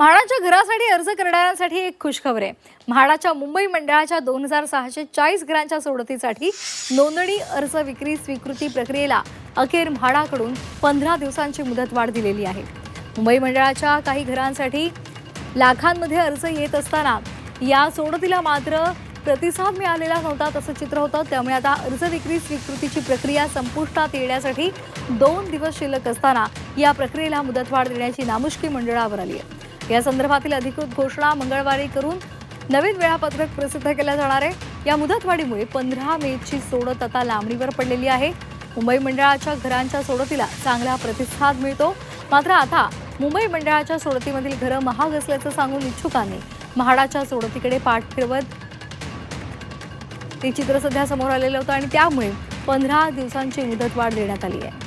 म्हाडाच्या घरासाठी अर्ज करणाऱ्यांसाठी एक खुशखबर आहे। म्हाडाच्या मुंबई मंडळाच्या 2640 घरांच्या सोडतीसाठी नोंदणी अर्ज विक्री स्वीकृती प्रक्रियेला अखेर म्हाडाकडून 15 दिवसांची मुदतवाढ दिलेली आहे। मुंबई मंडळाच्या काही घरांसाठी लाखांमध्ये अर्ज येत असताना या सोडतीला मात्र प्रतिसाद मिळालेला नव्हता तसं चित्र होतं। त्यामुळे आता अर्ज विक्री स्वीकृतीची प्रक्रिया संपुष्टात येण्यासाठी 2 दिवस शिल्लक असताना या प्रक्रियेला मुदतवाढ देण्याची नामुष्की मंडळावर आली आहे। या संदर्भातील अधिकृत घोषणा मंगळवारी करून नवीन वेळापत्रक प्रसिद्ध केले जाणार आहे। या मुदतवाढीमुळे 15 मेची सोडत आता लांबणीवर पडलेली आहे। मुंबई मंडळाच्या घरांच्या सोडतीला चांगला प्रतिसाद मिळतो, मात्र आता मुंबई मंडळाच्या सोडतीमधील घरं महाग असल्याचं सांगून इच्छुकांनी म्हाडाच्या सोडतीकडे पाठ फिरवत ते चित्र सध्या समोर आलेलं होतं आणि त्यामुळे 15 दिवसांची मुदतवाढ देण्यात आली आहे।